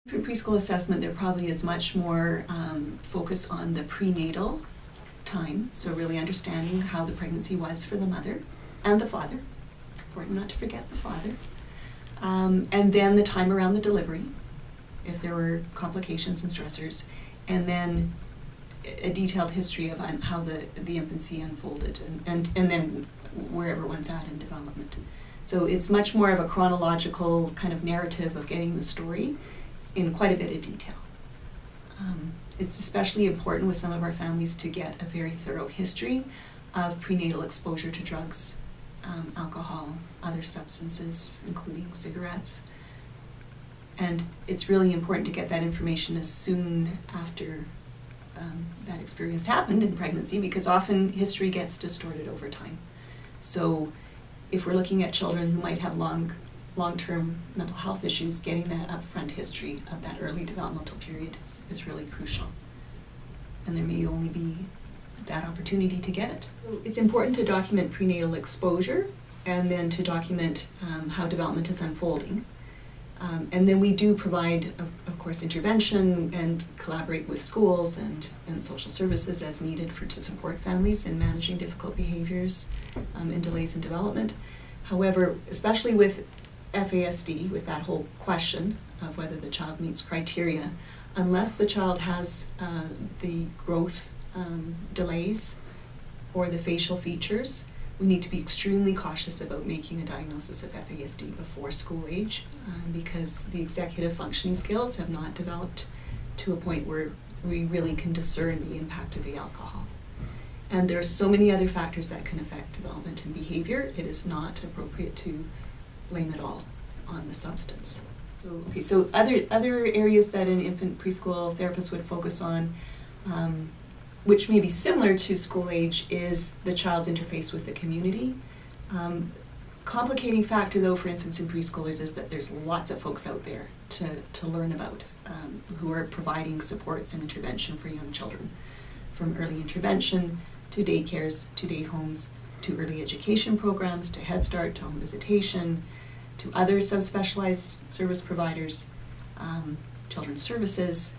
For preschool assessment, there probably is much more focus on the prenatal time, so really understanding how the pregnancy was for the mother and the father. Important not to forget the father. And then the time around the delivery, if there were complications and stressors, and then a detailed history of how the infancy unfolded, and then wherever one's at in development. So it's much more of a chronological kind of narrative of getting the story in quite a bit of detail. It's especially important with some of our families to get a very thorough history of prenatal exposure to drugs, alcohol, other substances, including cigarettes. And it's really important to get that information as soon after that experience happened in pregnancy, because often history gets distorted over time. So if we're looking at children who might have long-term mental health issues, getting that upfront history of that early developmental period is really crucial. And there may only be that opportunity to get it. It's important to document prenatal exposure and then to document how development is unfolding. And then we do provide, of course, intervention and collaborate with schools and social services as needed to support families in managing difficult behaviors and delays in development. However, especially with FASD, with that whole question of whether the child meets criteria, unless the child has the growth delays or the facial features, we need to be extremely cautious about making a diagnosis of FASD before school age, because the executive functioning skills have not developed to a point where we really can discern the impact of the alcohol. And there are so many other factors that can affect development and behavior. It is not appropriate to blame it all on the substance. So other areas that an infant preschool therapist would focus on, which may be similar to school age, is the child's interface with the community. Complicating factor, though, for infants and preschoolers is that there's lots of folks out there to learn about who are providing supports and intervention for young children, from early intervention to daycares, to day homes, to early education programs, to Head Start, to home visitation, to other subspecialized service providers, children's services.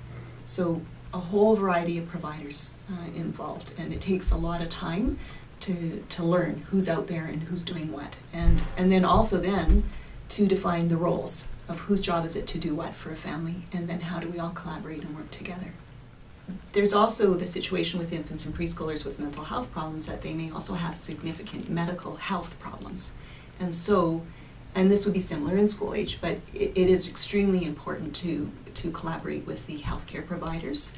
So a whole variety of providers involved, and it takes a lot of time to learn who's out there and who's doing what, and then also to define the roles of whose job is it to do what for a family, and then how do we all collaborate and work together. There's also the situation with infants and preschoolers with mental health problems, that they may also have significant medical health problems, and this would be similar in school age, but it is extremely important to collaborate with the healthcare providers.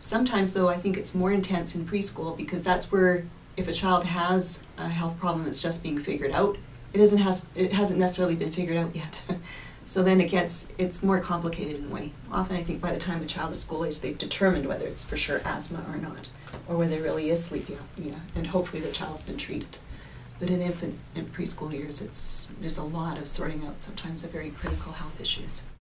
Sometimes, though, I think it's more intense in preschool, because that's where, if a child has a health problem that's just being figured out, it hasn't necessarily been figured out yet. So then it's more complicated in a way. Often I think by the time a child is school age, they've determined whether it's for sure asthma or not, or whether it really is sleep apnea, and hopefully the child's been treated. But in infant and preschool years, there's a lot of sorting out sometimes of very critical health issues.